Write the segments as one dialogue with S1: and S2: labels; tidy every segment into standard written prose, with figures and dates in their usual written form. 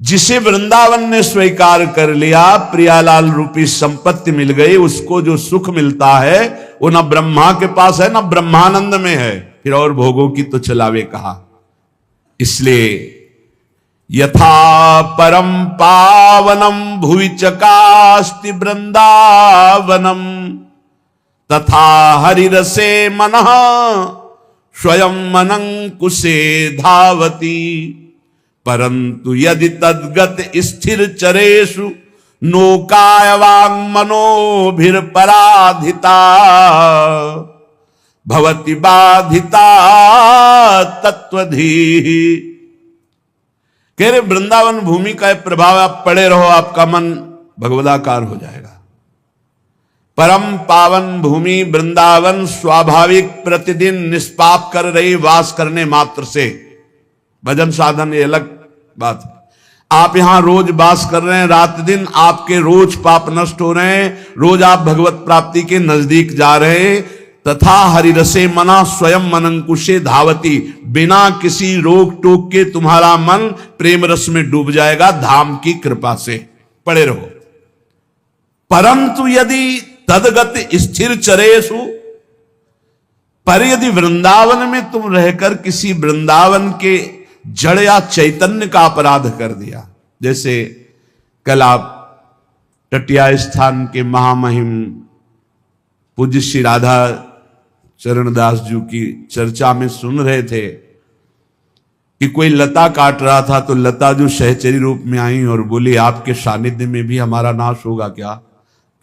S1: जिसे वृंदावन ने स्वीकार कर लिया, प्रियालाल रूपी संपत्ति मिल गई, उसको जो सुख मिलता है वो न ब्रह्मा के पास है न ब्रह्मानंद में है, फिर और भोगों की तो चलावे कहा। इसलिए यथा परम पावनम भुवि चकास्ति वृंदावनम तथा हरिरसे मनः स्वयं मनंकुशे धावती, परंतु यदि तद्गत स्थिर चरेषु नौकाय वांग मनोभिर्पराधिता भवति बाधिता तत्वधीः। कह रहे वृंदावन भूमि का प्रभाव आप पड़े रहो, आपका मन भगवदाकार हो जाएगा। परम पावन भूमि वृंदावन स्वाभाविक प्रतिदिन निष्पाप कर रही, वास करने मात्र से। भजन साधन ये अलग बात है। आप यहां रोज वास कर रहे हैं, रात दिन आपके रोज पाप नष्ट हो रहे हैं, रोज आप भगवत प्राप्ति के नजदीक जा रहे हैं। तथा हरिरसे मना स्वयं मनंकुशे धावती, बिना किसी रोक टोक के तुम्हारा मन प्रेम रस में डूब जाएगा धाम की कृपा से। पड़े रहो। परंतु यदि तदगत स्थिर चरेषु, पर यदि वृंदावन में तुम रहकर किसी वृंदावन के जड़ या चैतन्य का अपराध कर दिया, जैसे कल आप टटिया स्थान के महामहिम पूज्य श्री राधा चरणदास जी की चर्चा में सुन रहे थे कि कोई लता काट रहा था, तो लता जो सहचरी रूप में आई और बोली आपके सानिध्य में भी हमारा नाश होगा क्या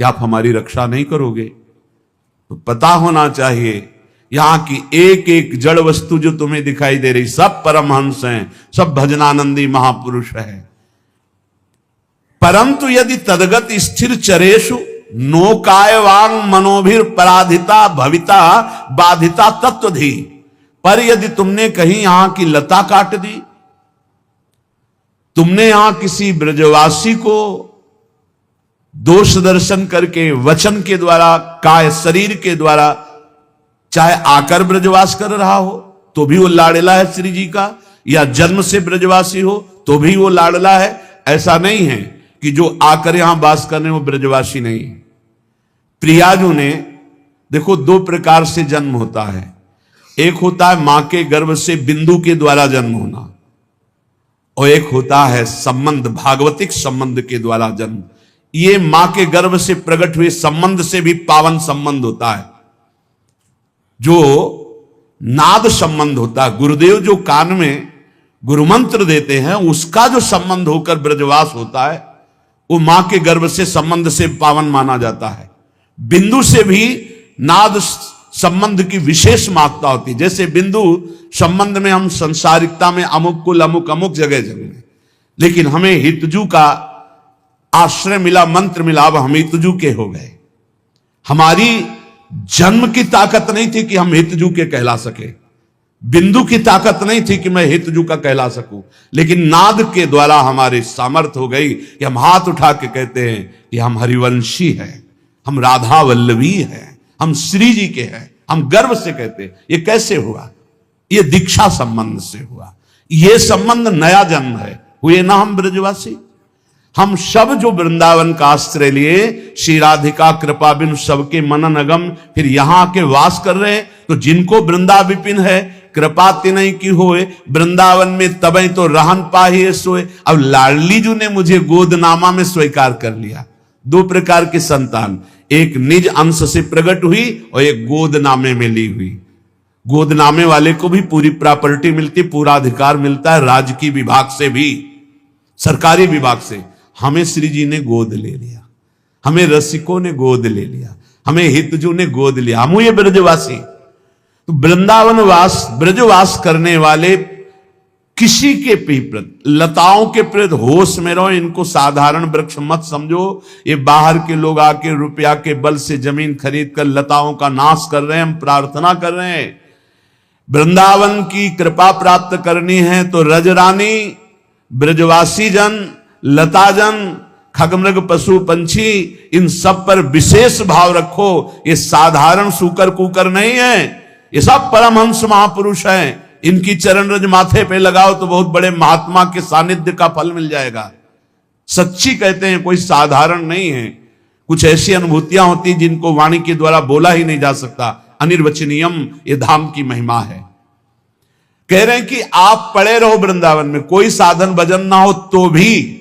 S1: आप हमारी रक्षा नहीं करोगे? तो पता होना चाहिए यहां की एक एक जड़ वस्तु जो तुम्हें दिखाई दे रही सब परमहंस हैं, सब भजनानंदी महापुरुष हैं। परंतु यदि तदगत स्थिर चरेषु नौकाय वांग मनोभिर पराधिता भविता बाधिता तत्वधि, पर यदि तुमने कहीं यहां की लता काट दी, तुमने यहां किसी ब्रजवासी को दोष दर्शन करके वचन के द्वारा, काय शरीर के द्वारा, चाहे आकर ब्रजवास कर रहा हो तो भी वो लाडला है श्री जी का, या जन्म से ब्रजवासी हो तो भी वो लाडला है। ऐसा नहीं है कि जो आकर यहां वास करने वो ब्रजवासी नहीं है। प्रियाजू ने देखो दो प्रकार से जन्म होता है। एक होता है मां के गर्भ से बिंदु के द्वारा जन्म होना, और एक होता है संबंध, भागवतिक संबंध के द्वारा जन्म। ये मां के गर्भ से प्रकट हुए संबंध से भी पावन संबंध होता है, जो नाद संबंध होता है। गुरुदेव जो कान में गुरु मंत्र देते हैं उसका जो संबंध होकर ब्रजवास होता है वो मां के गर्भ से संबंध से पावन माना जाता है। बिंदु से भी नाद संबंध की विशेष महत्ता होती है। जैसे बिंदु संबंध में हम संसारिकता में अमुक कुल अमुक अमुक जगह जन्मे, लेकिन हमें हितजू का आश्रय मिला, मंत्र मिला, अब हम हितजू के हो गए। हमारी जन्म की ताकत नहीं थी कि हम हितजू के कहला सके, बिंदु की ताकत नहीं थी कि मैं हितजू का कहला सकूं, लेकिन नाद के द्वारा हमारे सामर्थ्य हो गई कि हम हाथ उठा के कहते हैं कि हम हरिवंशी हैं, हम राधा वल्लभी हैं, हम श्री जी के हैं, हम गर्व से कहते हैं। ये कैसे हुआ? ये दीक्षा संबंध से हुआ। ये संबंध नया जन्म है, हुए ना हम ब्रजवासी। हम सब जो वृंदावन का आश्रय लिए, श्री राधिका कृपा बिन सबके मनन अगम, फिर यहां के वास कर रहे हैं। तो जिनको वृंदा विपिन है, कृपा तिनई की होए, वृंदावन में तबई तो रहन पाहिए सोए। अब लाडली जू ने मुझे गोदनामा में स्वीकार कर लिया। दो प्रकार की संतान, एक निज अंश से प्रकट हुई और एक गोदनामे में ली हुई। गोदनामे वाले को भी पूरी प्रॉपर्टी मिलती, पूरा अधिकार मिलता है, राजकीय विभाग से भी, सरकारी विभाग से। हमें श्री जी ने गोद ले लिया, हमें रसिकों ने गोद ले लिया, हमें हितजू ने गोद लिया, हम ये ब्रजवासी। तो वृंदावन वास, ब्रजवास करने वाले किसी के भी प्रति, लताओं के प्रति होश में रहो। इनको साधारण वृक्ष मत समझो। ये बाहर के लोग आके रुपया के बल से जमीन खरीद कर लताओं का नाश कर रहे हैं। हम प्रार्थना कर रहे हैं, वृंदावन की कृपा प्राप्त करनी है तो रजरानी, ब्रजवासी जन, लता जन, खगमृग पशु पंछी, इन सब पर विशेष भाव रखो। ये साधारण सूकर कुकर नहीं है, ये सब परमहंस महापुरुष हैं। इनकी चरण रज माथे पे लगाओ तो बहुत बड़े महात्मा के सानिध्य का फल मिल जाएगा। सच्ची कहते हैं, कोई साधारण नहीं है। कुछ ऐसी अनुभूतियां होती जिनको वाणी के द्वारा बोला ही नहीं जा सकता। अनिर्वचनीयम ये धाम की महिमा है। कह रहे हैं कि आप पड़े रहो वृंदावन में, कोई साधन भजन ना हो तो भी,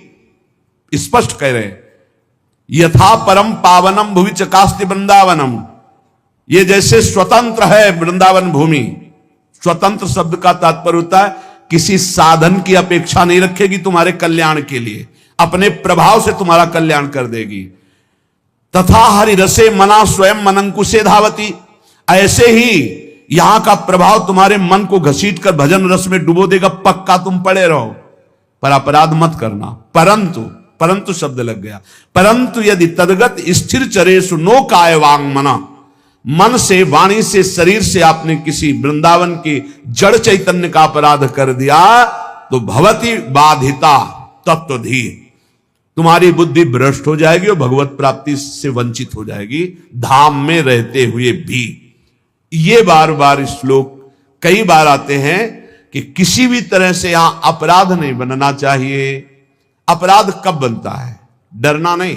S1: स्पष्ट कह रहे हैं, यथा परम पावनम भुवि चकास्ति वृंदावनम, ये जैसे स्वतंत्र है वृंदावन भूमि। स्वतंत्र शब्द का तात्पर्य होता है किसी साधन की अपेक्षा नहीं रखेगी तुम्हारे कल्याण के लिए, अपने प्रभाव से तुम्हारा कल्याण कर देगी। तथा हरि रसे मना स्वयं मनंकुशे धावती, ऐसे ही यहां का प्रभाव तुम्हारे मन को घसीट कर भजन रस में डुबो देगा। पक्का तुम पड़े रहो, पर अपराध मत करना। परंतु शब्द लग गया। परंतु यदि तदगत स्थिर चरेसु नो काय वांग मना, मन से, वाणी से, शरीर से आपने किसी वृंदावन के जड़ चैतन्य का अपराध कर दिया तो भवति बाधिता तत्वधी, तुम्हारी बुद्धि भ्रष्ट हो जाएगी और भगवत प्राप्ति से वंचित हो जाएगी, धाम में रहते हुए भी। ये बार बार श्लोक कई बार आते हैं कि किसी भी तरह से यहां अपराध नहीं बनना चाहिए। अपराध कब बनता है? डरना नहीं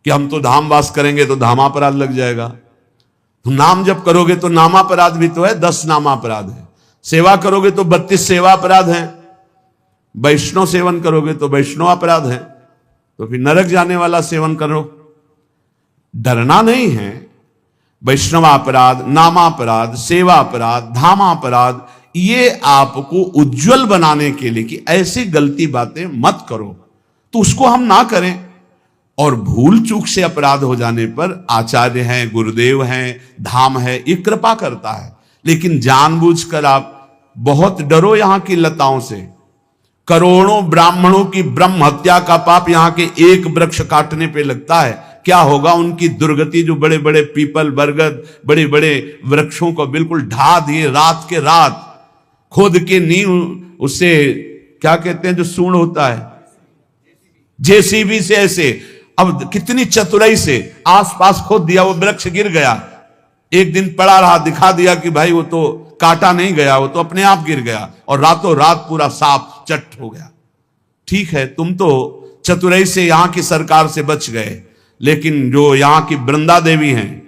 S1: कि हम तो धाम वास करेंगे तो धामापराध लग जाएगा। तुम नाम जप करोगे तो नामापराध भी तो है, 10 नामापराध है। सेवा करोगे तो 32 सेवा अपराध हैं। वैष्णव सेवन करोगे तो वैष्णव अपराध है। तो फिर नरक जाने वाला सेवन करो। डरना नहीं है। वैष्णवापराध, नामापराध, सेवा अपराध, धामापराध, ये आपको उज्जवल बनाने के लिए कि ऐसी गलती बातें मत करो, तो उसको हम ना करें। और भूल चूक से अपराध हो जाने पर आचार्य हैं, गुरुदेव हैं, धाम है, ये कृपा करता है। लेकिन जानबूझकर आप बहुत डरो यहां की लताओं से। करोड़ों ब्राह्मणों की ब्रह्म हत्या का पाप यहां के एक वृक्ष काटने पे लगता है। क्या होगा उनकी दुर्गति? जो बड़े बड़े पीपल, बरगद, बड़े बड़े वृक्षों को बिल्कुल ढा दिए, रात के रात खोद के नींव, उससे क्या कहते हैं जो सूंड होता है, जेसीबी से ऐसे, अब कितनी चतुराई से आसपास खोद दिया, वो वृक्ष गिर गया। एक दिन पड़ा रहा, दिखा दिया कि भाई वो तो काटा नहीं गया, वो तो अपने आप गिर गया, और रातों रात पूरा साफ चट हो गया। ठीक है, तुम तो चतुराई से यहां की सरकार से बच गए, लेकिन जो यहां की वृंदा देवी हैं,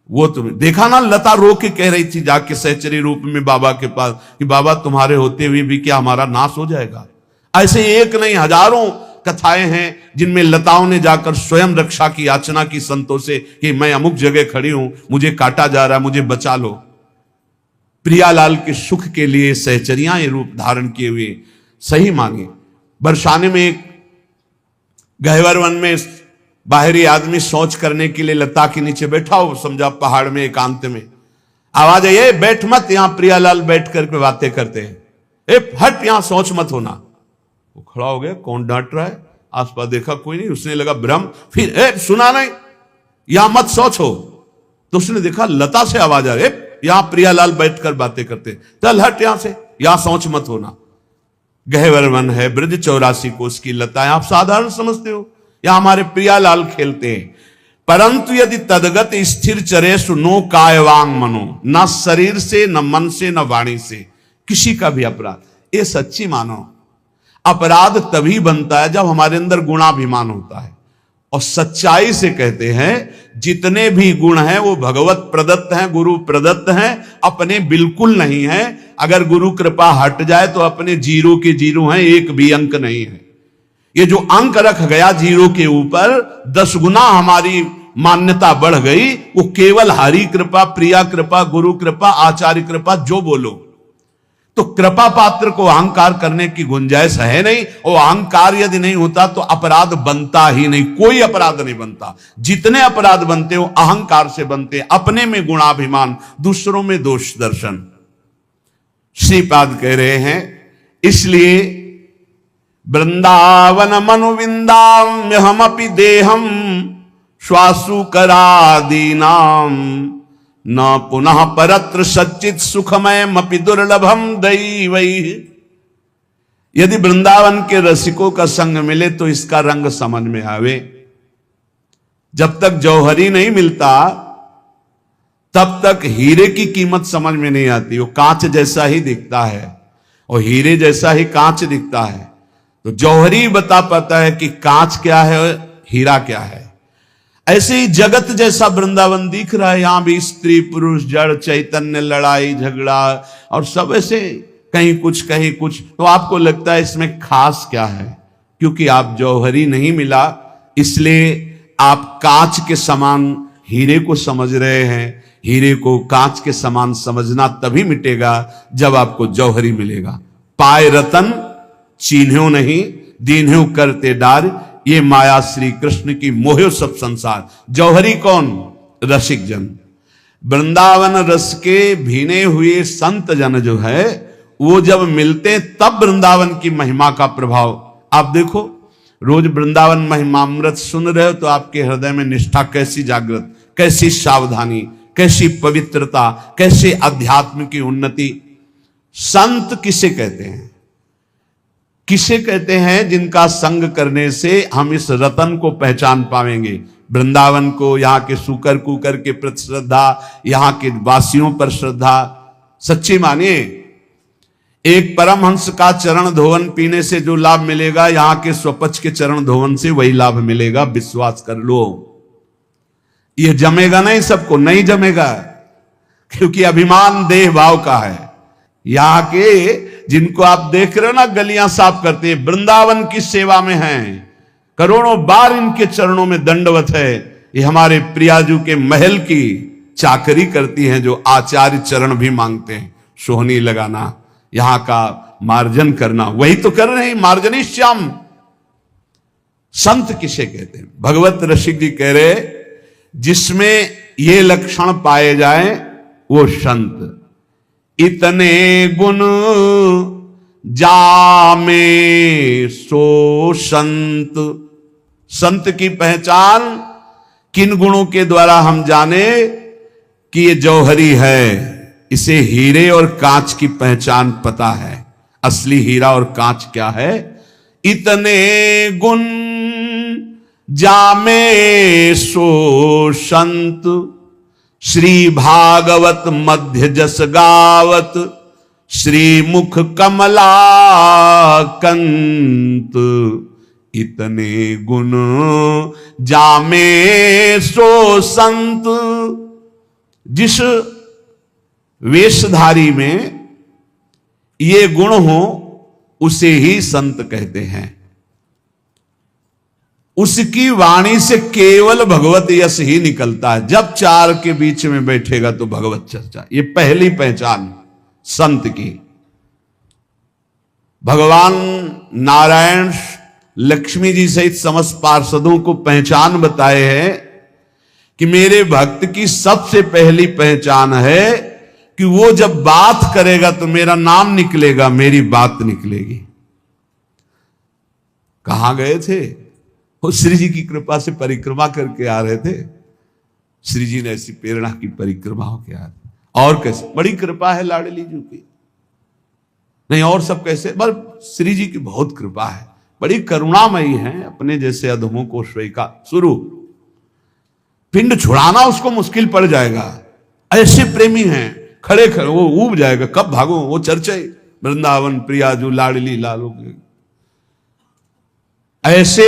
S1: वो तुम्हें देखा ना, लता रो के कह रही थी जाके सहचरी रूप में बाबा के पास कि बाबा तुम्हारे होते हुए भी क्या हमारा नाश हो जाएगा? ऐसे एक नहीं हजारों कथाएं हैं जिनमें लताओं ने जाकर स्वयं रक्षा की याचना की संतों से कि मैं अमुक जगह खड़ी हूं, मुझे काटा जा रहा है, मुझे बचा लो। प्रियालाल के सुख के लिए सहचरियां ये रूप धारण किए हुए सही मांगे। बरसाने में एक गहवर वन में बाहरी आदमी शौच करने के लिए लता के नीचे बैठा हो, समझा पहाड़ में एकांत में, आवाज आई, ये बैठ मत, यहां प्रियालाल बैठ करके बातें करते हैं, ए हट, यहां शौच मत होना। वो खड़ा हो गया, कौन डांट रहा है? आसपास देखा कोई नहीं, उसने लगा भ्रम, फिर ए सुना नहीं, यहां मत शौच हो। तो उसने देखा लता से आवाज आ रही, यहां प्रियालाल बैठकर बातें करते, चल हट यहां से, यहां शौच मत होना। गहवर वन है, ब्रज 84 कोस की लता है, आप साधारण समझते हो, या हमारे प्रियालाल खेलते हैं। परंतु यदि तदगत स्थिर चरे सुनो काय वांग मनो, न शरीर से, न मन से, न वाणी से, किसी का भी अपराध, ये सच्ची मानो। अपराध तभी बनता है जब हमारे अंदर गुणाभिमान होता है। और सच्चाई से कहते हैं जितने भी गुण हैं वो भगवत प्रदत्त हैं, गुरु प्रदत्त हैं, अपने बिल्कुल नहीं है। अगर गुरु कृपा हट जाए तो अपने जीरो के जीरो हैं, एक भी अंक नहीं है। ये जो अंक रख गया जीरो के ऊपर, 10 गुना हमारी मान्यता बढ़ गई, वो केवल हरि कृपा, प्रिया कृपा, गुरु कृपा, आचार्य कृपा, जो बोलो। तो कृपा पात्र को अहंकार करने की गुंजाइश है नहीं, और अहंकार यदि नहीं होता तो अपराध बनता ही नहीं, कोई अपराध नहीं बनता। जितने अपराध बनते हो अहंकार से बनते, अपने में गुणाभिमान, दूसरों में दोष दर्शन। श्रीपाद कह रहे हैं, इसलिए वृंदावन मनुविंदाम्य हमपि देहम श्वासु करादीनाम न पुनः परत्र सच्चित सुखमय मपि दुर्लभम दैवै। यदि वृंदावन के रसिकों का संग मिले तो इसका रंग समझ में आवे। जब तक जौहरी नहीं मिलता तब तक हीरे की कीमत समझ में नहीं आती। वो कांच जैसा ही दिखता है और हीरे जैसा ही कांच दिखता है। तो जौहरी बता पाता है कि कांच क्या है और हीरा क्या है। ऐसे ही जगत जैसा वृंदावन दिख रहा है। यहां भी स्त्री पुरुष जड़ चैतन्य लड़ाई झगड़ा और सब ऐसे कहीं कुछ। तो आपको लगता है इसमें खास क्या है, क्योंकि आप जौहरी नहीं मिला, इसलिए आप कांच के समान हीरे को समझ रहे हैं। हीरे को कांच के समान समझना तभी मिटेगा जब आपको जौहरी मिलेगा। पाए रतन चीन्ह्यो नहीं, दीन्ह्यो करते डार, ये माया श्री कृष्ण की मोह्यो सब संसार। जौहरी कौन? रसिक जन। वृंदावन रस के भीने हुए संत जन जो है वो जब मिलते तब वृंदावन की महिमा का प्रभाव आप देखो। रोज वृंदावन महिमामृत सुन रहे हो तो आपके हृदय में निष्ठा कैसी जागृत, कैसी सावधानी, कैसी पवित्रता, कैसे अध्यात्म की उन्नति। संत किसे कहते हैं? किसे कहते हैं जिनका संग करने से हम इस रतन को पहचान पाएंगे। वृंदावन को, यहाँ के सूकर कुकर के प्रति श्रद्धा, यहाँ के वासियों पर श्रद्धा। सच्ची मानिए, एक परमहंस का चरण धोवन पीने से जो लाभ मिलेगा, यहाँ के स्वपच के चरण धोवन से वही लाभ मिलेगा, विश्वास कर लो। ये जमेगा नहीं, सबको नहीं जमेगा, क्योंकि अभिमान देह भाव का है। यहाँ के जिनको आप देख रहे हो ना गलियां साफ करते, वृंदावन की सेवा में हैं, करोड़ों बार इनके चरणों में दंडवत है। ये हमारे प्रियाजू के महल की चाकरी करती हैं, जो आचार्य चरण भी मांगते हैं। सोहनी लगाना, यहां का मार्जन करना, वही तो कर रहे हैं। मार्जनी श्याम। संत किसे कहते हैं? भगवत रसिक जी कह रहे जिसमें ये लक्षण पाए जाए वो संत। इतने गुण जामे सो संत। संत की पहचान किन गुणों के द्वारा हम जाने कि ये जौहरी है? इसे हीरे और कांच की पहचान पता है। असली हीरा और कांच क्या है? इतने गुण जामे सो संत, श्री भागवत मध्य जस गावत, श्री मुख कमला कंत। इतने गुण जामे सो संत। जिस वेशधारी में ये गुण हो उसे ही संत कहते हैं। उसकी वाणी से केवल भगवत यश ही निकलता है। जब चार के बीच में बैठेगा तो भगवत चर्चा। ये पहली पहचान संत की। भगवान नारायण लक्ष्मी जी सहित समस्त पार्षदों को पहचान बताए हैं कि मेरे भक्त की सबसे पहली पहचान है कि वो जब बात करेगा तो मेरा नाम निकलेगा, मेरी बात निकलेगी। कहां गए थे? वो श्री जी की कृपा से परिक्रमा करके आ रहे थे। श्री जी ने ऐसी प्रेरणा की परिक्रमा होके आ रहे। और कैसे बड़ी कृपा है लाडली जी की, नहीं और सब कैसे, बस श्री जी की बहुत कृपा है, बड़ी करुणामयी है। अपने जैसे अधमों को स्वीकार शुरू पिंड छुड़ाना उसको मुश्किल पड़ जाएगा। ऐसे प्रेमी हैं, खड़े खड़े वो ऊब जाएगा, कब भागो। वो चर्चा वृंदावन प्रियाजू लाडली लालो के ऐसे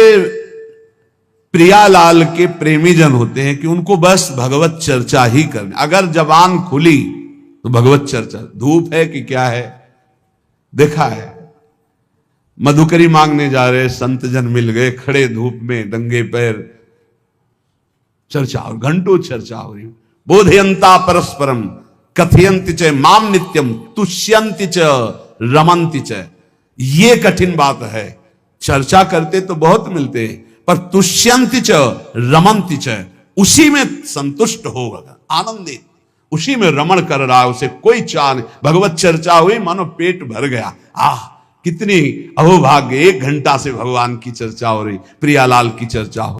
S1: प्रियालाल के प्रेमी जन होते हैं कि उनको बस भगवत चर्चा ही करनी। अगर जबान खुली तो भगवत चर्चा। धूप है कि क्या है? देखा है, मधुकरी मांगने जा रहे संत जन मिल गए, खड़े धूप में नंगे पैर, चर्चा और घंटों चर्चा हो रही। बोधयंता परस्परम कथयंति च माम नित्यम तुष्यंति च रमंति च। ये कठिन बात है। चर्चा करते तो बहुत मिलते हैं, पर तुष्यंति च रमंति च, उसी में संतुष्ट होगा, आनंदित, उसी में रमण कर रहा है, उसे कोई चाह नहीं। भगवत चर्चा हुई मानो पेट भर गया। कितनी अहोभाग्य, 1 घंटा से भगवान की चर्चा हो रही, प्रियालाल की चर्चा हो